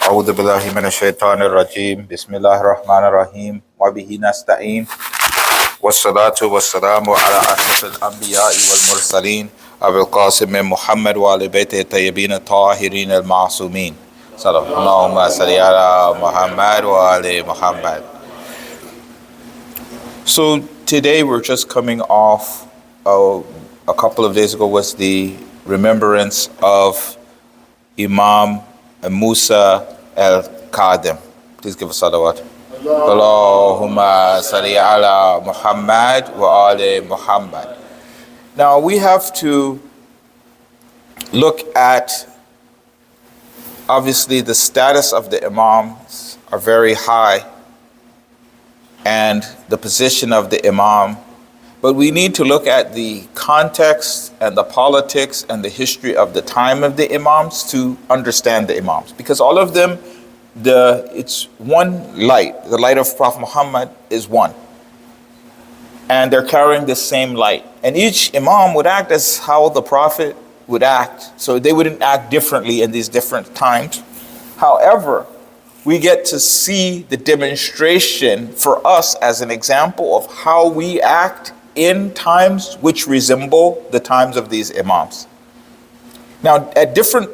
أعوذ بالله من الشيطان الرجيم بسم الله الرحمن الرحيم وبه نستعين والصلاة والسلام على أشرف الأنبياء والمرسلين أبي القاسم محمد وآل بيته الطيبين الطاهرين المعصومين اللهم صل على محمد وآل محمد. So today we're just coming off a couple of days ago was the remembrance of Imam Musa al-Qadim. Please give us salawat. Allahumma salli ala Muhammad wa ali Muhammad. Now we have to look at, obviously the status of the Imams are very high and the position of the Imam, but we need to look at the context and the politics and the history of the time of the Imams to understand the Imams, because all of them, it's one light. The light of Prophet Muhammad is one, and they're carrying the same light, and each Imam would act as how the Prophet would act, so they wouldn't act differently in these different times. However, we get to see the demonstration for us as an example of how we act in times which resemble the times of these Imams. Now, at different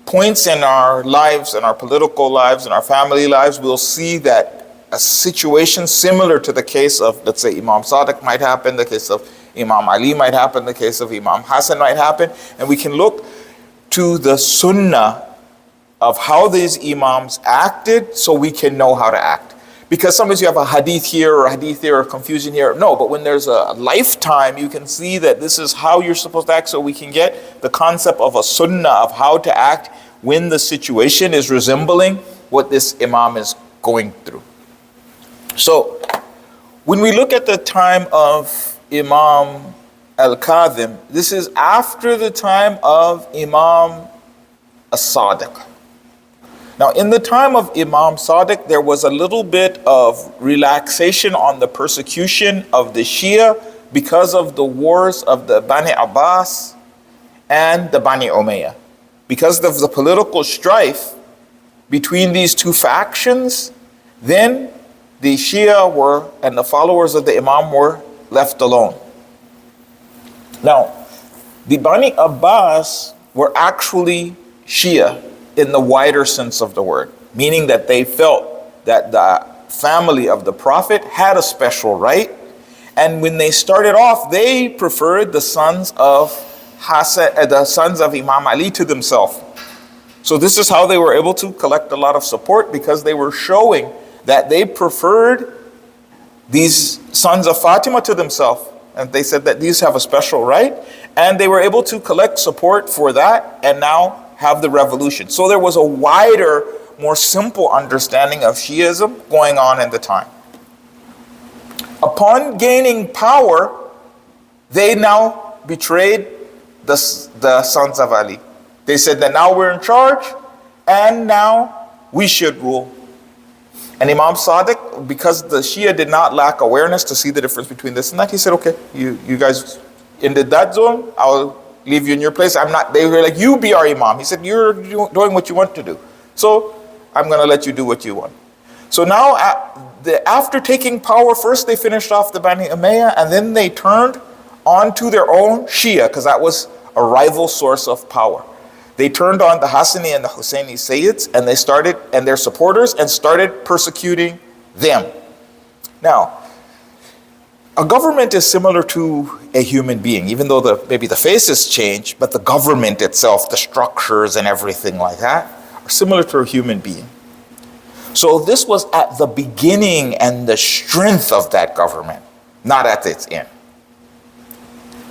points in our lives, in our political lives, in our family lives, we'll see that a situation similar to the case of, let's say, Imam Sadiq might happen, the case of Imam Ali might happen, the case of Imam Hassan might happen, and we can look to the Sunnah of how these Imams acted so we can know how to act. Because sometimes you have a hadith here or a hadith there or confusion here. No, but when there's a lifetime, you can see that this is how you're supposed to act, so we can get the concept of a sunnah of how to act when the situation is resembling what this Imam is going through. So when we look at the time of Imam al-Kadhim, this is after the time of Imam as-Sadiq. Now, in the time of Imam Sadiq, there was a little bit of relaxation on the persecution of the Shia because of the wars of the Bani Abbas and the Bani Umayyah. Because of the political strife between these two factions, then the Shia were, and the followers of the Imam were left alone. Now, the Bani Abbas were actually Shia in the wider sense of the word, meaning that they felt that the family of the Prophet had a special right, and when they started off, they preferred the sons of Imam Ali to themselves. So this is how they were able to collect a lot of support, because they were showing that they preferred these sons of Fatima to themselves, and they said that these have a special right, and they were able to collect support for that, and now have the revolution. So there was a wider, more simple understanding of Shiism going on in the time. Upon gaining power, they now betrayed the sons of Ali. They said that now we're in charge and now we should rule. And Imam Sadiq, because the Shia did not lack awareness to see the difference between this and that, he said, okay, you guys ended that zone, I'll leave you in your place. They were like, you be our Imam. He said, you're doing what you want to do, so I'm going to let you do what you want. So now, after taking power, first they finished off the Bani Umayyah, and then they turned onto their own Shia, because that was a rival source of power. They turned on the Hassani and the Husseini Sayyids, and they started, and their supporters, and started persecuting them. Now, a government is similar to a human being, even though maybe the faces change, but the government itself, the structures and everything like that, are similar to a human being. So this was at the beginning and the strength of that government, not at its end.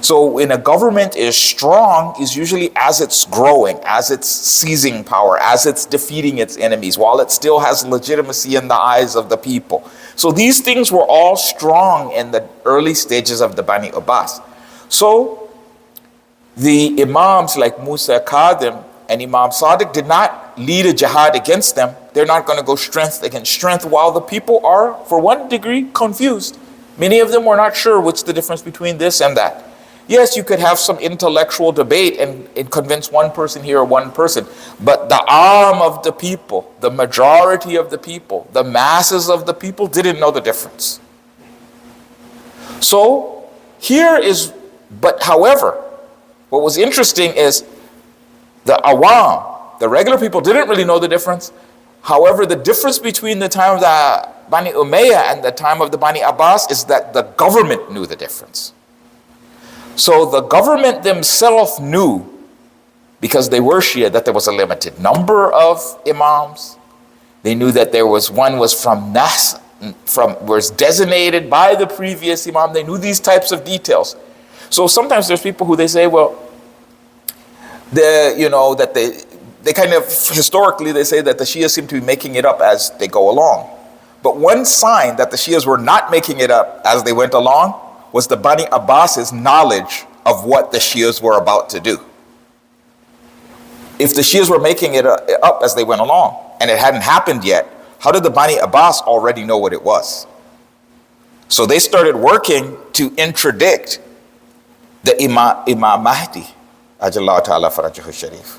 So when a government is strong, is usually as it's growing, as it's seizing power, as it's defeating its enemies, while it still has legitimacy in the eyes of the people. So these things were all strong in the early stages of the Bani Abbas. So the Imams like Musa Qadim and Imam Sadiq did not lead a jihad against them. They're not going to go strength against strength, while the people are, for one degree, confused. Many of them were not sure what's the difference between this and that. Yes, you could have some intellectual debate and convince one person here or one person, but the arm of the people, the majority of the people, the masses of the people didn't know the difference. So here is, but however, what was interesting is the awam, the regular people didn't really know the difference. However, the difference between the time of the Bani Umayyah and the time of the Bani Abbas is that the government knew the difference. So the government themselves knew, because they were Shia, that there was a limited number of imams. They knew that there was one was was designated by the previous imam. They knew these types of details. So sometimes there's people who they say, well, that they kind of, historically, they say that the Shias seem to be making it up as they go along. But one sign that the Shias were not making it up as they went along was the Bani Abbas's knowledge of what the Shias were about to do. If the Shias were making it up as they went along, and it hadn't happened yet, how did the Bani Abbas already know what it was? So they started working to interdict the Imam Mahdi, Ajallahu Ta'ala Farajahu Sharif.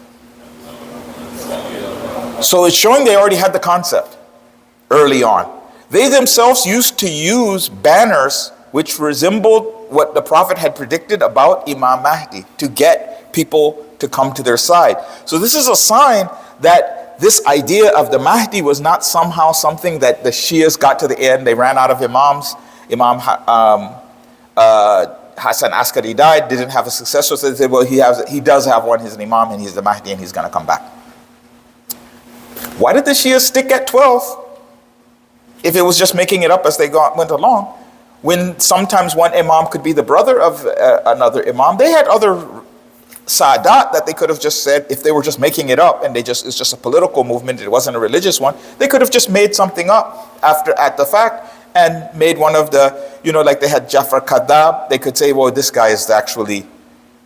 So it's showing they already had the concept early on. They themselves used to use banners which resembled what the Prophet had predicted about Imam Mahdi to get people to come to their side. So this is a sign that this idea of the Mahdi was not somehow something that the Shias got to the end. They ran out of imams. Imam Hassan Askari died, didn't have a successor, so they said, well, he does have one, he's an imam, and he's the Mahdi, and he's going to come back. Why did the Shias stick at 12 if it was just making it up as they went along? When sometimes one imam could be the brother of another imam. They had other Sadat that they could have just said, if they were just making it up and it's just a political movement, it wasn't a religious one, they could have just made something up at the fact and made one of the, like they had Jafar Kadab, they could say, well, this guy is actually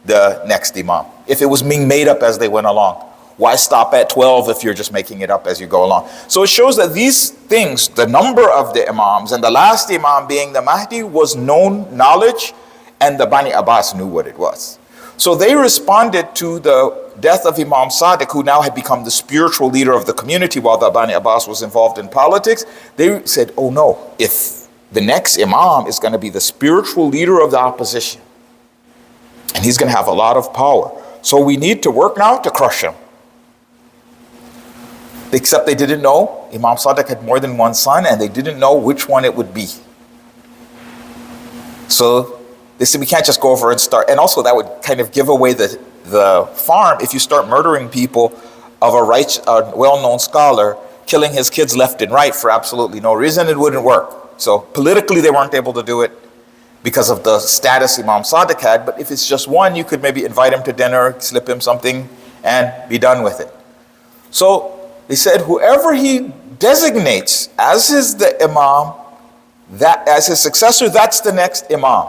the next imam. If it was being made up as they went along, why stop at 12 if you're just making it up as you go along? So it shows that these things, the number of the imams and the last imam being the Mahdi was known knowledge, and the Bani Abbas knew what it was. So they responded to the death of Imam Sadiq, who now had become the spiritual leader of the community while the Bani Abbas was involved in politics. They said, oh no, if the next imam is going to be the spiritual leader of the opposition, and he's going to have a lot of power, so we need to work now to crush him. Except they didn't know, Imam Sadiq had more than one son, and they didn't know which one it would be. So they said, we can't just go over and start. And also that would kind of give away the farm if you start murdering people of a well-known scholar, killing his kids left and right for absolutely no reason. It wouldn't work. So politically they weren't able to do it because of the status Imam Sadiq had. But if it's just one, you could maybe invite him to dinner, slip him something, and be done with it. So they said, whoever he designates as the imam, as his successor, that's the next imam.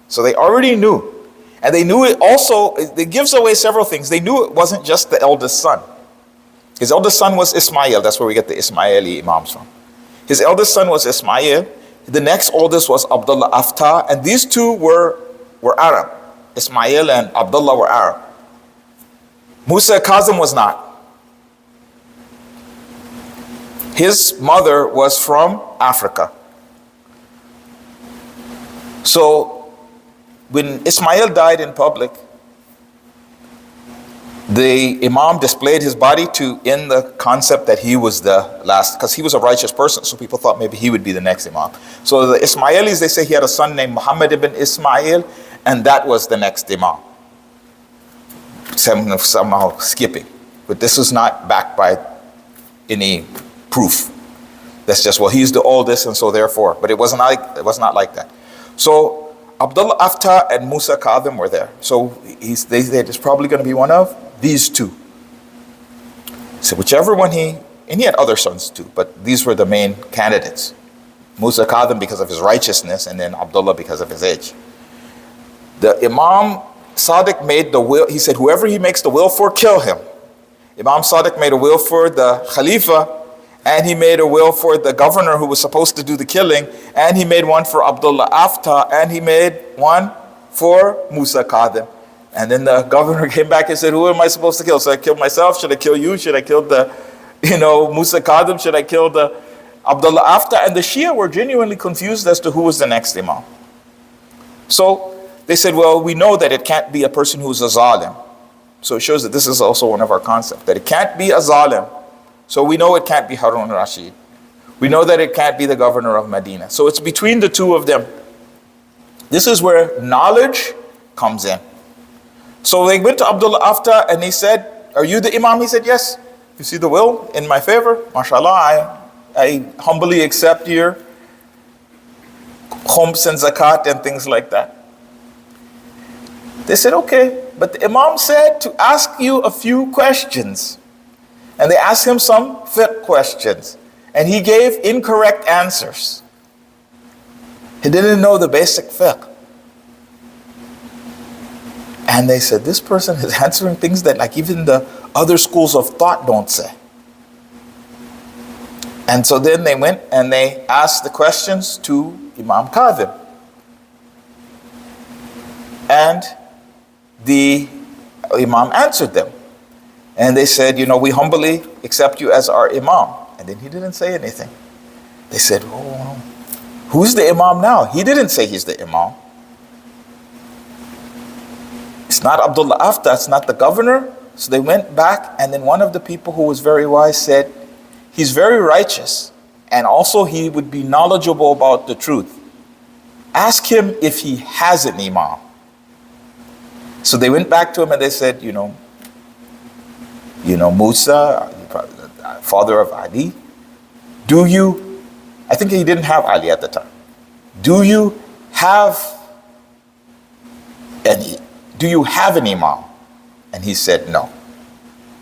So they already knew. And they knew it also, it gives away several things. They knew it wasn't just the eldest son. His eldest son was Ismail. That's where we get the Ismaili imams from. His eldest son was Ismail. The next oldest was Abdullah Aftah. And these two were Arab. Ismail and Abdullah were Arab. Musa Kazim was not. His mother was from Africa. So when Ismail died in public, the Imam displayed his body to end the concept that he was the last, because he was a righteous person, so people thought maybe he would be the next Imam. So the Ismailis, they say he had a son named Muhammad ibn Ismail, and that was the next Imam. Somehow skipping. But this is not backed by any proof. That's just, well, he's the oldest, and so therefore. But it was not like that. So Abdullah Aftah and Musa Kazim were there. So they said it's probably going to be one of these two. So whichever one and he had other sons too, but these were the main candidates. Musa Kazim because of his righteousness, and then Abdullah because of his age. The Imam Sadiq made the will. He said, whoever he makes the will for, kill him. Imam Sadiq made a will for the Khalifa, and he made a will for the governor who was supposed to do the killing, and he made one for Abdullah Aftah, and he made one for Musa Kadhim. And then the governor came back and said, who am I supposed to kill? Should I kill myself? Should I kill you? Should I kill the, Musa Kadhim? Should I kill the Abdullah Afta? And the Shia were genuinely confused as to who was the next imam. So they said, well, we know that it can't be a person who's a zalim. So it shows that this is also one of our concepts, that it can't be a zalim. So we know it can't be Harun Rashid. We know that it can't be the governor of Medina. So it's between the two of them. This is where knowledge comes in. So they went to Abdullah Afta and he said, are you the imam? He said, yes. You see the will in my favor? MashaAllah, I humbly accept your khums and zakat and things like that. They said, okay. But the imam said to ask you a few questions. And they asked him some fiqh questions. And he gave incorrect answers. He didn't know the basic fiqh. And they said, this person is answering things that like even the other schools of thought don't say. And so then they went and they asked the questions to Imam Kadhim. And the Imam answered them. And they said, we humbly accept you as our Imam. And then he didn't say anything. They said, oh, who's the Imam now? He didn't say he's the Imam. It's not Abdullah Afta, it's not the governor. So they went back, and then one of the people who was very wise said, he's very righteous, and also he would be knowledgeable about the truth. Ask him if he has an imam. So they went back to him and they said, Musa, father of Ali, I think he didn't have Ali at the time. Do you have an imam? And he said no.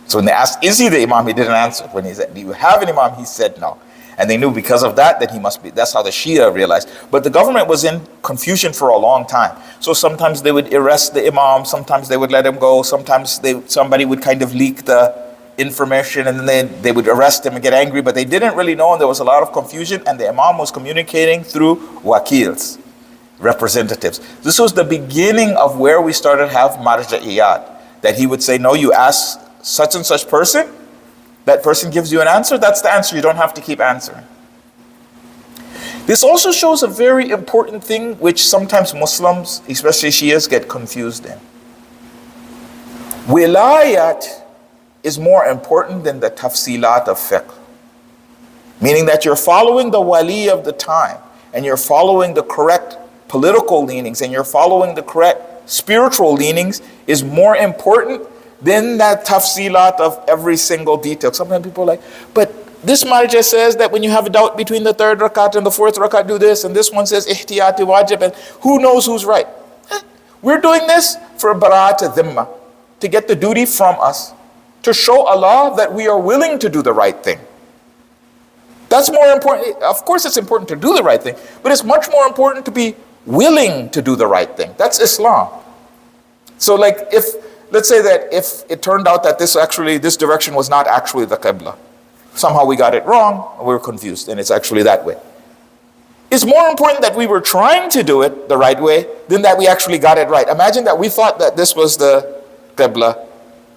So when they asked, is he the imam? He didn't answer. When he said, do you have an imam? He said no. And they knew because of that he must be, that's how the Shia realized. But the government was in confusion for a long time. So sometimes they would arrest the imam, sometimes they would let him go, sometimes somebody would kind of leak the information and then they would arrest him and get angry, but they didn't really know, and there was a lot of confusion, and the imam was communicating through wakils, representatives. This was the beginning of where we started to have marja'iyat, that he would say, no, you ask such and such person, that person gives you an answer, that's the answer, you don't have to keep answering. This also shows a very important thing which sometimes Muslims, especially Shias, get confused in. Wilayat is more important than the tafsilat of fiqh. Meaning that you're following the wali of the time, and you're following the correct political leanings, and you're following the correct spiritual leanings is more important than that tafsilat of every single detail. Sometimes people are like, but this marja says that when you have a doubt between the third rakat and the fourth rakat, do this, and this one says ihtiyati wajib, and who knows who's right? We're doing this for bara'at dhimma, to get the duty from us, to show Allah that we are willing to do the right thing. That's more important. Of course it's important to do the right thing, but it's much more important to be willing to do the right thing. That's Islam. So like let's say that if it turned out that this direction was not actually the Qibla, somehow we got it wrong, we were confused, and it's actually that way. It's more important that we were trying to do it the right way than that we actually got it right. Imagine that we thought that this was the Qibla,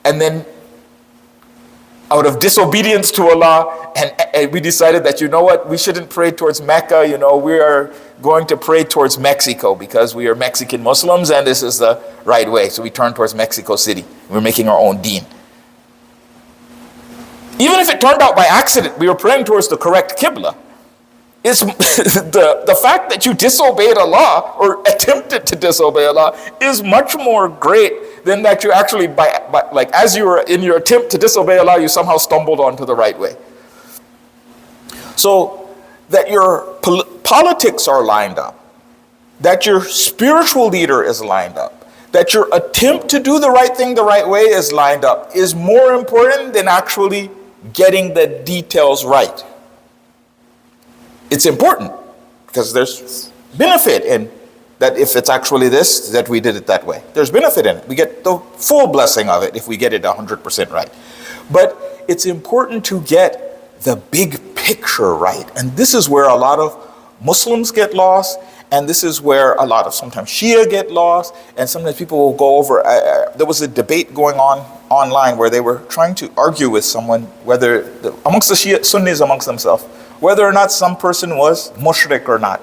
and then out of disobedience to Allah, and we decided that, we shouldn't pray towards Mecca, we are going to pray towards Mexico because we are Mexican Muslims and this is the right way. So we turn towards Mexico City. We're making our own deen. Even if it turned out by accident, we were praying towards the correct Qibla. It's the fact that you disobeyed Allah or attempted to disobey Allah is much more great than that you actually, as you were in your attempt to disobey Allah, you somehow stumbled onto the right way. So that your politics are lined up, that your spiritual leader is lined up, that your attempt to do the right thing the right way is lined up is more important than actually getting the details right. It's important because there's benefit in that if it's actually this, that we did it that way. There's benefit in it. We get the full blessing of it if we get it 100% right. But it's important to get the big picture right. And this is where a lot of Muslims get lost, And this is where a lot of sometimes Shia get lost, and sometimes people will go over. There was a debate going on online where they were trying to argue with someone whether, amongst the Shia Sunnis amongst themselves, whether or not some person was mushrik or not.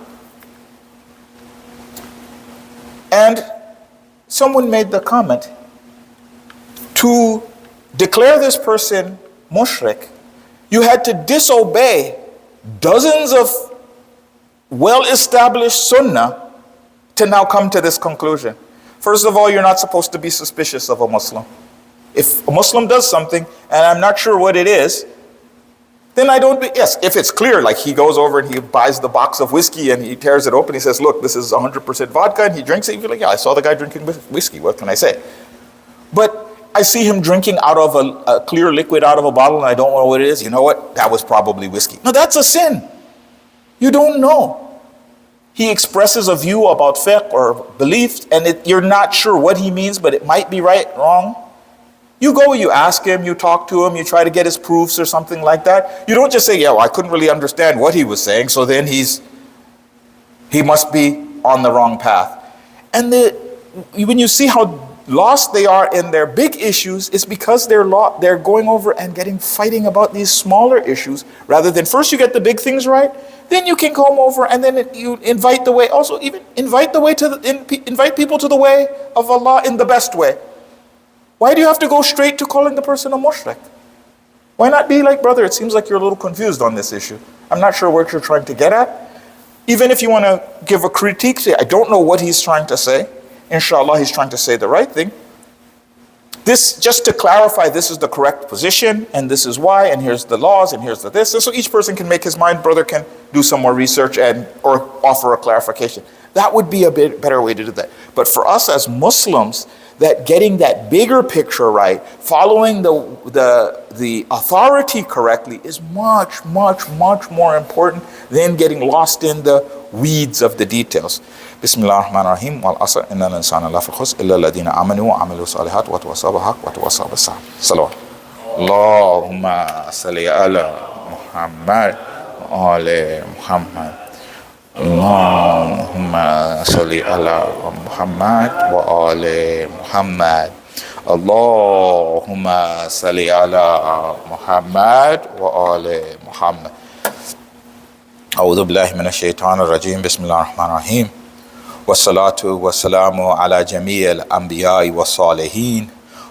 And someone made the comment, to declare this person mushrik, you had to disobey dozens of well-established sunnah to now come to this conclusion. First of all, you're not supposed to be suspicious of a Muslim. If a Muslim does something and I'm not sure what it is, then I don't be, yes, if it's clear, like he goes over and he buys the box of whiskey and he tears it open, he says, look, this is 100% vodka, and he drinks it, you're like, yeah, I saw the guy drinking whiskey, what can I say? But I see him drinking out of a clear liquid out of a bottle and I don't know what it is, you know what, that was probably whiskey. No, that's a sin. You don't know. He expresses a view about fiqh or belief, and you're not sure what he means, but it might be right, wrong. You go, you ask him, you talk to him, you try to get his proofs or something like that. You don't just say, yeah, well, I couldn't really understand what he was saying, so then he must be on the wrong path. And when you see how lost they are in their big issues, it's because they're going over and fighting about these smaller issues, rather than first you get the big things right, then you can come over and then you invite the way. Also, even invite people to the way of Allah in the best way. Why do you have to go straight to calling the person a mushrik? Why not be like, brother, it seems like you're a little confused on this issue. I'm not sure what you're trying to get at. Even if you want to give a critique, say, I don't know what he's trying to say. Inshallah, he's trying to say the right thing. This, just to clarify, this is the correct position, and this is why, and here's the laws, and here's the this. And so each person can make his mind, brother can do some more research or offer a clarification. That would be a bit better way to do that. But for us as Muslims, that getting that bigger picture right, following the authority correctly is much, much, much more important than getting lost in the weeds of the details. Bismillah ar-Rahman ar-Rahim. Wal asr inna al-insana lafi khusr illa alladhina amanu wa amilu salihat wa tawasaw bil haqq wa tawasaw bis sabr. Salawat. Allahumma salli ala Muhammad wa ali Muhammad. Allahumma salli ala Muhammad wa ali Muhammad. Allahumma salli ala Muhammad wa ali Muhammad. A'udhu billahi minash shaitanir rajim. Bismillahir rahmanir rahim. Wassalatu wassalamu ala jami'il anbiya'i was salihin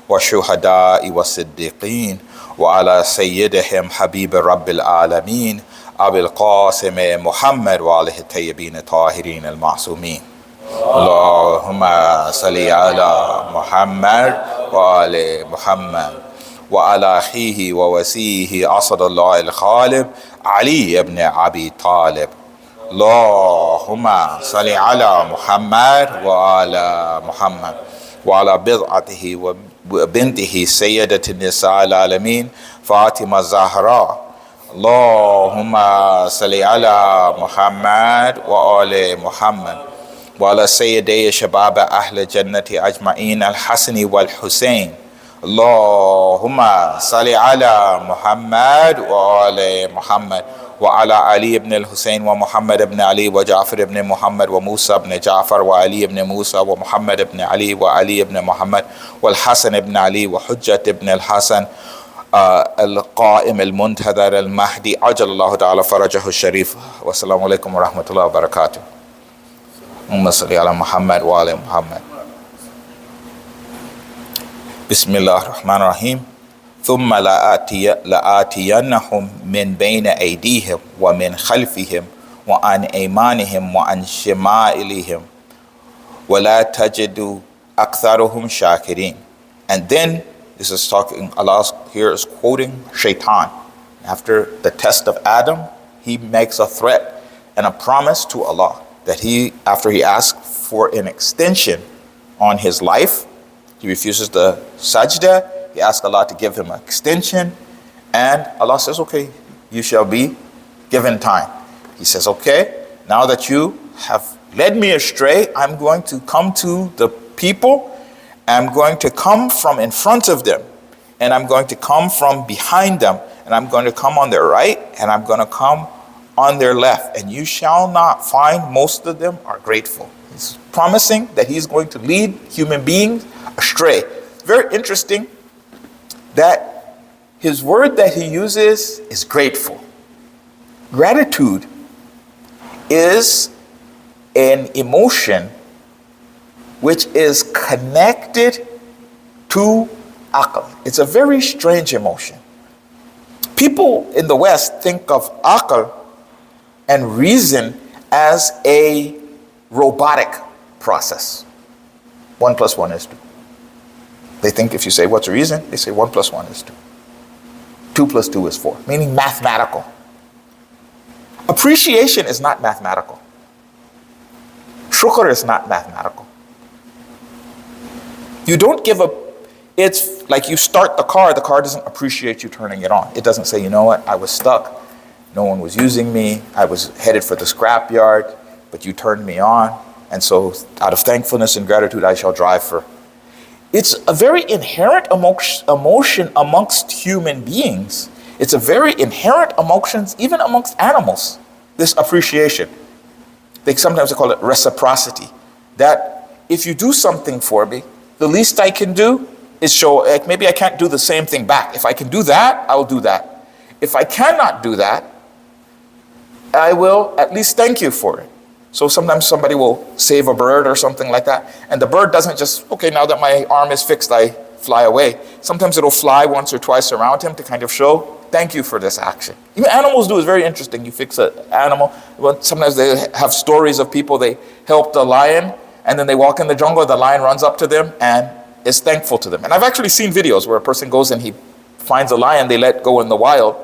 wa shuhada'i was siddiqin wa ala sayyidihim habib rabbil alamin Abil Qasim Muhammad wa alihi tayyibin tahirin al-ma'sumin. Allahumma salli ala Muhammad wa ali Muhammad wa ala akhihi wa wasihi Asadullah al-Khalib Ali ibn Abi Talib. Allahumma salli ala Muhammad wa ala Muhammad wa ala bid'atihi wa bintihi sayyidatin nisa al-alamin Fatima Zahra. Allahumma salli ala Muhammad wa ali Muhammad wa ala sayyidaya shabab ahl jannati ajma'in al-Hasani wal-Husayn. Allahumma salli ala Muhammad wa ali Muhammad wa ala Ali ibn al-Husayn wa Muhammad ibn Ali wa Ja'far ibn Muhammad wa Musa ibn Ja'far wa Ali ibn Musa wa Muhammad ibn Ali wa Ali ibn Muhammad wa al-Hasan ibn Ali wa Hujjat ibn al-Hasan القائم المنتظر المهدي عجل الله تعالى فرجه الشريف. والسلام عليكم ورحمة الله وبركاته. اللهم صل على محمد وآل محمد. بسم الله الرحمن الرحيم. ثم لآتينهم من بين أيديهم ومن خلفهم وعن أيمانهم وعن شمائلهم ولا تجد أكثرهم شاكرين. And then this is talking, Allah here is quoting Shaitan. After the test of Adam, he makes a threat and a promise to Allah that after he asks for an extension on his life, he refuses the sajda, he asks Allah to give him an extension, and Allah says, okay, you shall be given time. He says, okay, now that you have led me astray, I'm going to come to the people, I'm going to come from in front of them, and I'm going to come from behind them, and I'm going to come on their right, and I'm going to come on their left, and you shall not find most of them are grateful. He's promising that he's going to lead human beings astray. Very interesting that his word that he uses is grateful. Gratitude is an emotion which is connected to aql. It's a very strange emotion. People in the West think of aql and reason as a robotic process. 1 + 1 is 2. They think if you say, what's the reason? They say 1 + 1 is 2. 2 + 2 is 4, meaning mathematical. Appreciation is not mathematical. Shukr is not mathematical. You don't give a, it's like you start the car doesn't appreciate you turning it on. It doesn't say, you know what, I was stuck, no one was using me, I was headed for the scrapyard, but you turned me on, and so out of thankfulness and gratitude I shall drive for. It's a very inherent emotion amongst human beings. It's a very inherent emotion even amongst animals, this appreciation. Sometimes they call it reciprocity. That if you do something for me, the least I can do is show, like maybe I can't do the same thing back. If I can do that, I will do that. If I cannot do that, I will at least thank you for it. So sometimes somebody will save a bird or something like that, and the bird doesn't just, okay, now that my arm is fixed, I fly away. Sometimes it'll fly once or twice around him to kind of show, thank you for this action. Even animals do, it's very interesting. You fix an animal, well, sometimes they have stories of people, they helped a lion, and then they walk in the jungle, the lion runs up to them and is thankful to them. And I've actually seen videos where a person goes and he finds a lion they let go in the wild,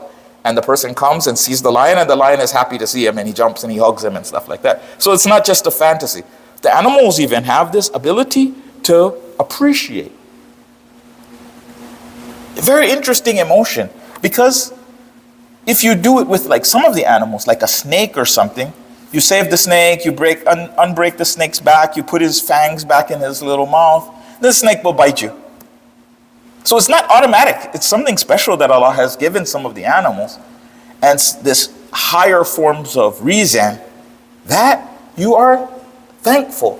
and the person comes and sees the lion, and the lion is happy to see him, and he jumps and he hugs him and stuff like that. So it's not just a fantasy. The animals even have this ability to appreciate. A very interesting emotion, because if you do it with like some of the animals, like a snake or something, you save the snake, you unbreak the snake's back, you put his fangs back in his little mouth, the snake will bite you. So it's not automatic. It's something special that Allah has given some of the animals, and this higher forms of reason that you are thankful.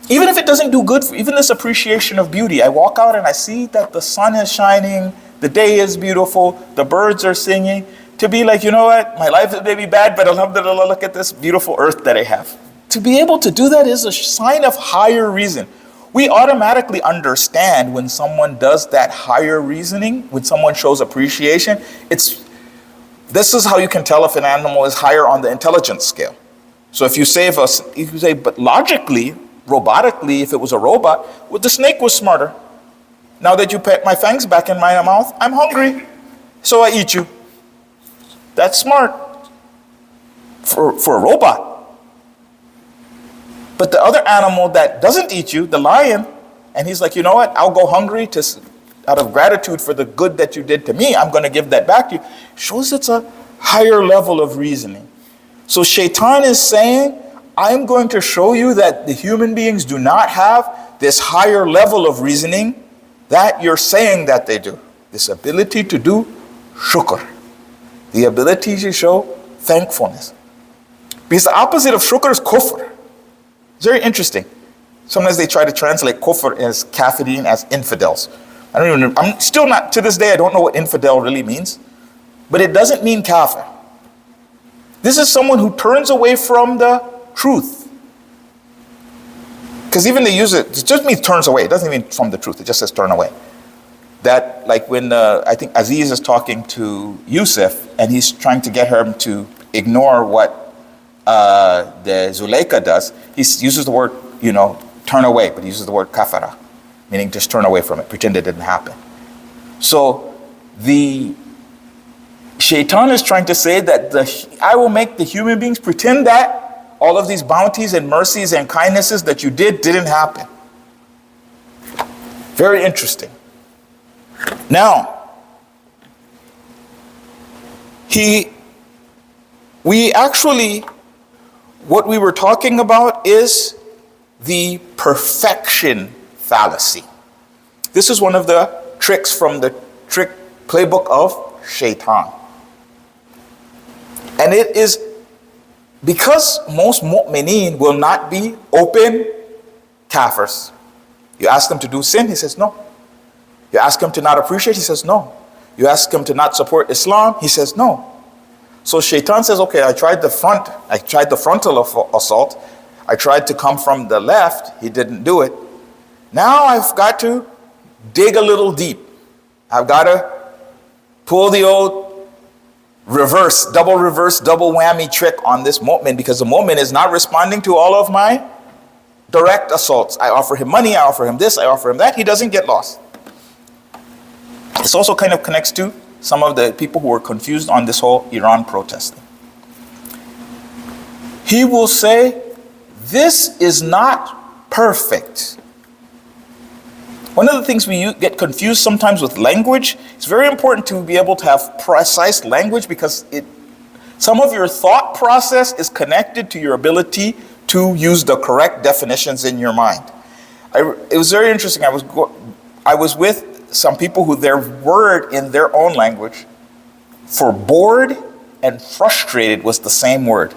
Even if it doesn't do good for even this appreciation of beauty. I walk out and I see that the sun is shining, the day is beautiful, the birds are singing. To be like, you know what, my life is maybe bad, but alhamdulillah, look at this beautiful earth that I have. To be able to do that is a sign of higher reason. We automatically understand when someone does that higher reasoning, when someone shows appreciation. This is how you can tell if an animal is higher on the intelligence scale. So if you say, but logically, robotically, if it was a robot, well, the snake was smarter. Now that you put my fangs back in my mouth, I'm hungry, so I eat you. That's smart for a robot. But the other animal that doesn't eat you, the lion, and he's like, you know what, I'll go hungry out of gratitude for the good that you did to me, I'm going to give that back to you, shows it's a higher level of reasoning. So Shaitan is saying, I'm going to show you that the human beings do not have this higher level of reasoning that you're saying that they do. This ability to do shukr. The ability to show thankfulness. Because the opposite of shukr is kufr. It's very interesting. Sometimes they try to translate kufr as kafirin, as infidels. I'm still not, to this day, I don't know what infidel really means. But it doesn't mean kafir. This is someone who turns away from the truth. Because even they use it just means turns away. It doesn't mean from the truth. It just says turn away. That, like when I think Aziz is talking to Yusuf, and he's trying to get him to ignore what the Zuleika does, he uses the word, turn away, but he uses the word kafara, meaning just turn away from it, pretend it didn't happen. So the Shaitan is trying to say that I will make the human beings pretend that all of these bounties and mercies and kindnesses that you didn't happen. Very interesting. Now, what we were talking about is the perfection fallacy. This is one of the tricks from the trick playbook of Shaitan. And it is because most mu'mineen will not be open kafirs. You ask them to do sin, he says no. You ask him to not appreciate, he says no. You ask him to not support Islam, he says no. So Shaitan says, okay, I tried the frontal assault. I tried to come from the left, he didn't do it. Now I've got to dig a little deep. I've got to pull the old double whammy trick on this mu'min, because the mu'min is not responding to all of my direct assaults. I offer him money, I offer him this, I offer him that, he doesn't get lost. This also kind of connects to some of the people who were confused on this whole Iran protesting. He will say, this is not perfect. One of the things we get confused sometimes with language, it's very important to be able to have precise language, because some of your thought process is connected to your ability to use the correct definitions in your mind. It was very interesting. I was with some people who their word in their own language for bored and frustrated was the same word.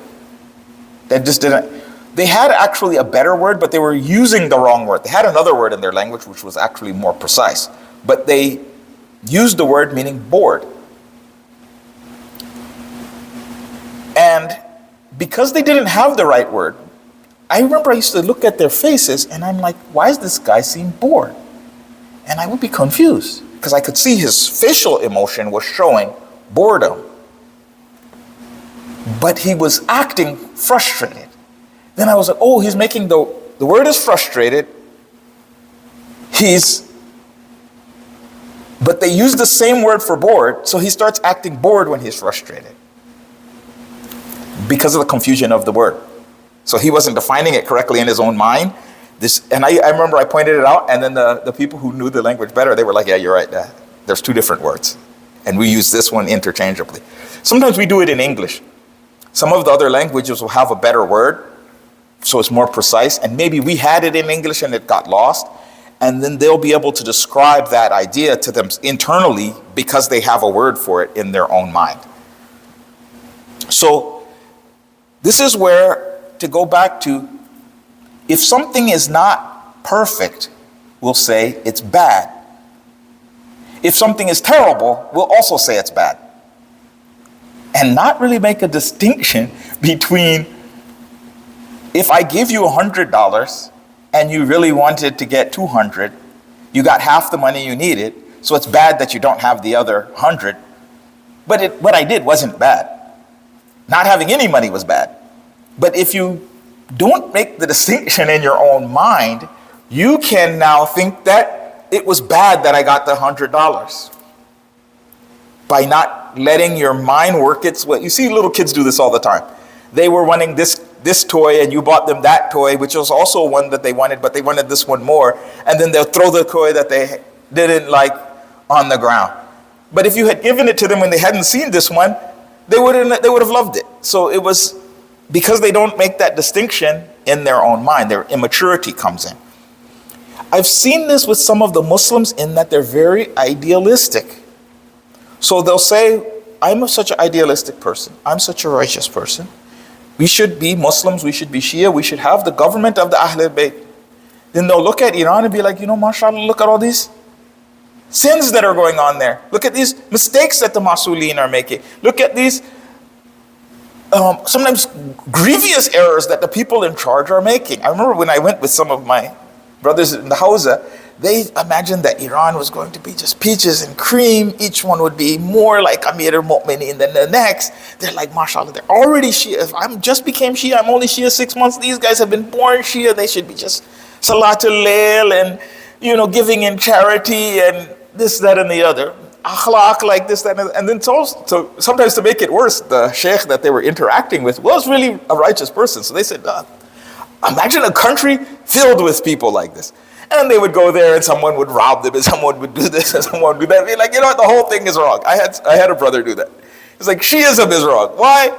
They had actually a better word, but they were using the wrong word. They had another word in their language which was actually more precise, but they used the word meaning bored. And because they didn't have the right word, I remember I used to look at their faces and I'm like, why does this guy seem bored? And I would be confused because I could see his facial emotion was showing boredom. But he was acting frustrated. Then I was like, oh, he's making the word is frustrated. But they use the same word for bored, so he starts acting bored when he's frustrated. Because of the confusion of the word. So he wasn't defining it correctly in his own mind. I remember I pointed it out, and then the people who knew the language better, they were like, yeah, you're right, there's two different words. And we use this one interchangeably. Sometimes we do it in English. Some of the other languages will have a better word, so it's more precise, and maybe we had it in English and it got lost, and then they'll be able to describe that idea to them internally because they have a word for it in their own mind. So this is where, to go back to, if something is not perfect, we'll say it's bad. If something is terrible, we'll also say it's bad. And not really make a distinction between, if I give you $100 and you really wanted to get 200, you got half the money you needed, so it's bad that you don't have the other 100. But what I did wasn't bad. Not having any money was bad. But if you don't make the distinction in your own mind, you can now think that it was bad that I got the $100. By not letting your mind work its way. You see little kids do this all the time. They were wanting this toy and you bought them that toy, which was also one that they wanted, but they wanted this one more. And then they'll throw the toy that they didn't like on the ground. But if you had given it to them when they hadn't seen this one, they would have loved it. So it was because they don't make that distinction in their own mind, their immaturity comes in. I've seen this with some of the Muslims in that they're very idealistic. So they'll say, I'm such an idealistic person. I'm such a righteous person. We should be Muslims, we should be Shia, we should have the government of the Ahlul Bayt. Then they'll look at Iran and be like, mashallah, look at all these sins that are going on there. Look at these mistakes that the Masuleen are making. Look at these sometimes grievous errors that the people in charge are making. I remember when I went with some of my brothers in the Hawza, they imagined that Iran was going to be just peaches and cream. Each one would be more like Amir al-Mu'minin than the next. They're like, mashallah, they're already Shia. If I just became Shia, I'm only Shia 6 months. These guys have been born Shia. They should be just Salatul Layl and, giving in charity and this, that, and the other. Akhlaq like this, that, and then so sometimes to make it worse, the sheikh that they were interacting with was really a righteous person. So they said, imagine a country filled with people like this. And they would go there and someone would rob them and someone would do this and someone would do that. Be like, the whole thing is wrong. I had a brother do that. It's like, Shiism is wrong. Why?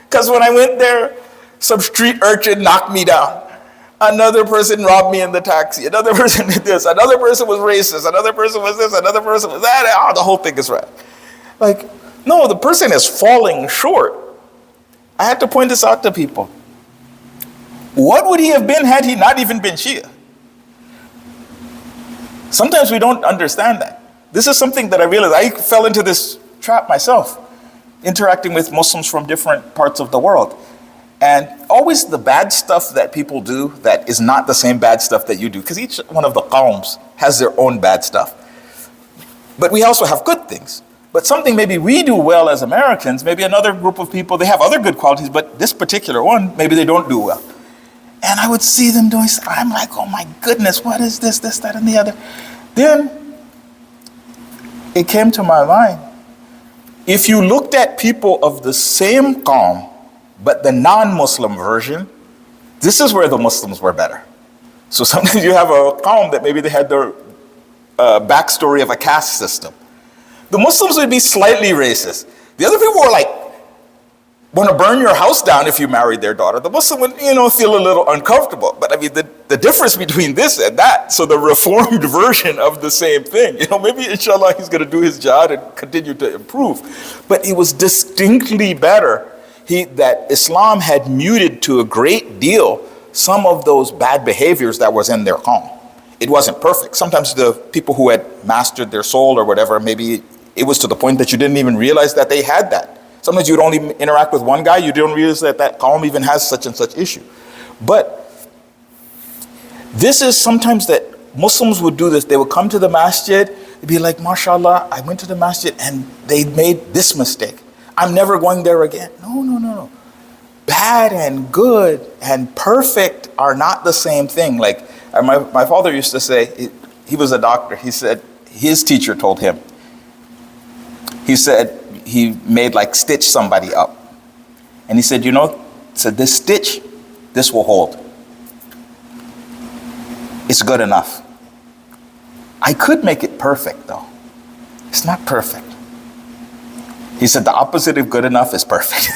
Because when I went there, some street urchin knocked me down. Another person robbed me in the taxi. Another person did this. Another person was racist. Another person was this. Another person was that. The whole thing is right. Like, no, the person is falling short. I had to point this out to people. What would he have been had he not even been Shia? Sometimes we don't understand that. This is something that I realized. I fell into this trap myself, interacting with Muslims from different parts of the world. And always the bad stuff that people do that is not the same bad stuff that you do, because each one of the qawms has their own bad stuff. But we also have good things. But something maybe we do well as Americans, maybe another group of people, they have other good qualities, but this particular one, maybe they don't do well. And I would see them doing, I'm like, oh my goodness, what is this, that, and the other. Then it came to my mind, if you looked at people of the same qawm, but the non-Muslim version, this is where the Muslims were better. So sometimes you have a qawm that maybe they had their backstory of a caste system. The Muslims would be slightly racist. The other people were like, want to burn your house down if you married their daughter. The Muslim would, feel a little uncomfortable. But I mean, the difference between this and that, so the reformed version of the same thing, maybe inshallah he's going to do his jihad and continue to improve. But it was distinctly better that Islam had muted to a great deal some of those bad behaviors that was in their qawm. It wasn't perfect. Sometimes the people who had mastered their soul or whatever, maybe it was to the point that you didn't even realize that they had that. Sometimes you'd only interact with one guy, you don't realize that qawm even has such and such issue. But this is sometimes that Muslims would do this. They would come to the masjid, they'd be like, mashallah, I went to the masjid and they made this mistake. I'm never going there again. No. Bad and good and perfect are not the same thing. Like my father used to say, he was a doctor. He said, his teacher told him, he said, he made like stitch somebody up. And he said, this stitch, this will hold. It's good enough. I could make it perfect though. It's not perfect. He said the opposite of good enough is perfect.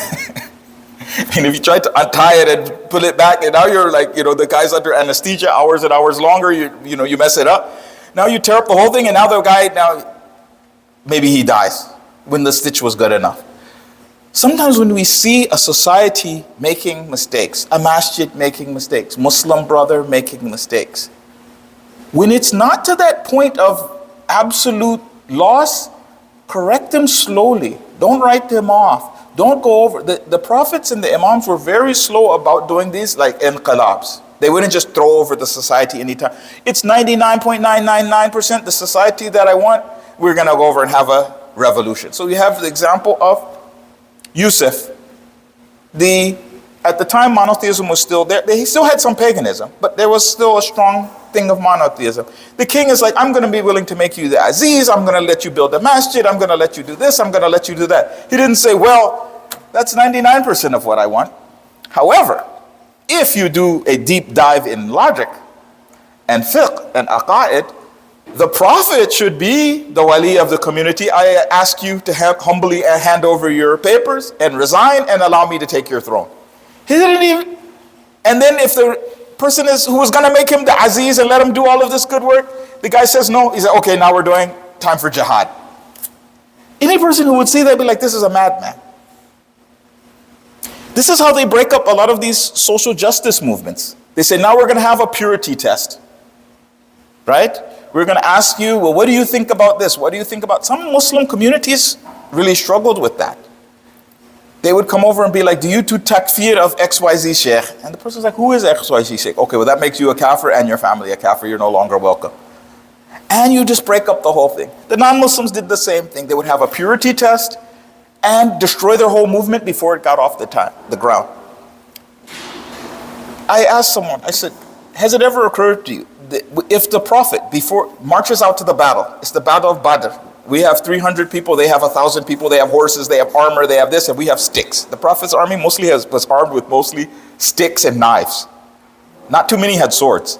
And if you try to untie it and pull it back, and now you're like, the guy's under anesthesia hours and hours longer, you mess it up. Now you tear up the whole thing, and now the guy, maybe he dies when the stitch was good enough. Sometimes when we see a society making mistakes, a masjid making mistakes, Muslim brother making mistakes, when it's not to that point of absolute loss, correct them slowly. Don't write them off. Don't go over. The prophets and the imams were very slow about doing these, like inqilabs. They wouldn't just throw over the society anytime. It's 99.999% the society that I want. We're going to go over and have a revolution. So you have the example of Yusuf. At the time, monotheism was still there. He still had some paganism, but there was still a strong thing of monotheism. The king is like, I'm going to be willing to make you the Aziz. I'm going to let you build a masjid. I'm going to let you do this. I'm going to let you do that. He didn't say, well, that's 99% of what I want. However, if you do a deep dive in logic and fiqh and aqa'id, the prophet should be the wali of the community. I ask you to humbly hand over your papers and resign and allow me to take your throne. He didn't even, and then if the person who was going to make him the Aziz and let him do all of this good work, the guy says no, he said, okay, now we're doing time for jihad. Any person who would see that would be like, this is a madman. This is how they break up a lot of these social justice movements. They say, now we're going to have a purity test, right? We're going to ask you, well, what do you think about this? What do you think about, some Muslim communities really struggled with that. They would come over and be like, do you do takfir of XYZ Sheikh? And the person's like, who is XYZ Sheikh? Okay, well that makes you a kafir and your family a kafir, you're no longer welcome. And you just break up the whole thing. The non-Muslims did the same thing. They would have a purity test and destroy their whole movement before it got off the ground. I asked someone, I said, has it ever occurred to you, that if the Prophet marches out to the battle, it's the battle of Badr, we have 300 people, they have 1,000 people, they have horses, they have armor, they have this, and we have sticks. The Prophet's army mostly was armed with mostly sticks and knives. Not too many had swords.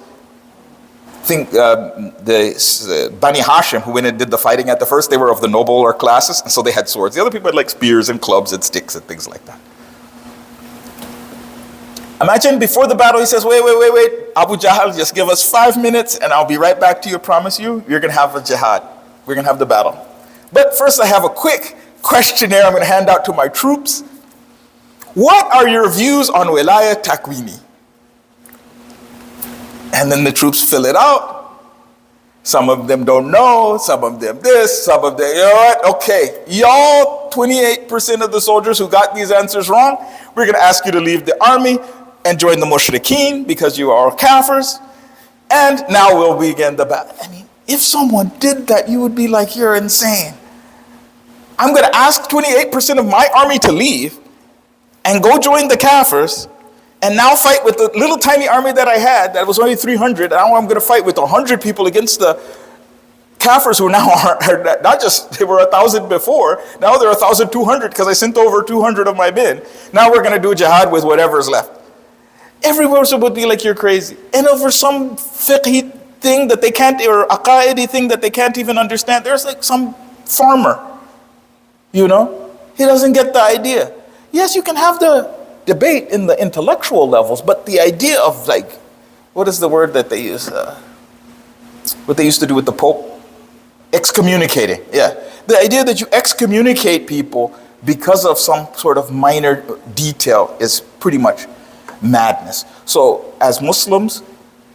I think the Bani Hashim, who went and did the fighting at the first, they were of the nobler classes, and so they had swords. The other people had like spears and clubs and sticks and things like that. Imagine before the battle, he says, wait, Abu Jahl, just give us 5 minutes and I'll be right back to you, promise you, you're going to have a jihad. We're going to have the battle. But first I have a quick questionnaire I'm going to hand out to my troops. What are your views on Wilaya Takwini? And then the troops fill it out. Some of them don't know, some of them this, some of them, you know what? Okay, y'all 28% of the soldiers who got these answers wrong, we're going to ask you to leave the army and join the mushrikeen because you are kafirs. And now we'll begin the battle. I mean, if someone did that, you would be like, you're insane. I'm going to ask 28% of my army to leave and go join the kafirs and now fight with the little tiny army that I had that was only 300. Now I'm going to fight with 100 people against the kafirs who now are not just, they were 1,000 before, now they're 1,200 because I sent over 200 of my men. Now we're going to do jihad with whatever's left. Every person would be like, you're crazy. And over some fiqhi thing that they can't, or aqaidi thing that they can't even understand, there's like some farmer, you know, he doesn't get the idea. Yes, you can have the debate in the intellectual levels, but the idea of like, what is the word that they use? What they used to do with the Pope? Excommunicating, yeah. The idea that you excommunicate people because of some sort of minor detail is pretty much madness. So as Muslims,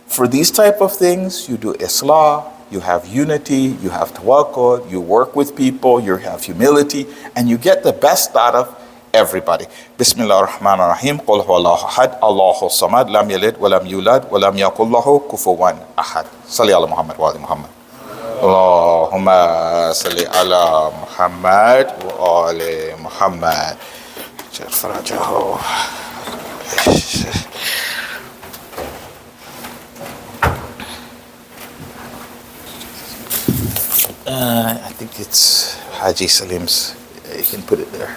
for these type of things, you do islah, you have unity, you have tawakkul, you work with people, you have humility, and you get the best out of everybody. Bismillah ar-Rahman ar-Rahim. Qul huwallahu ahad, Allahu samad, lam yalid, wa lam yulad, wa lam yakul lahu kufuwan ahad. Salli ala Muhammad wa ali Muhammad. Allahumma salli ala Muhammad wa ali Muhammad. I think it's Haji Salim's. You can put it there.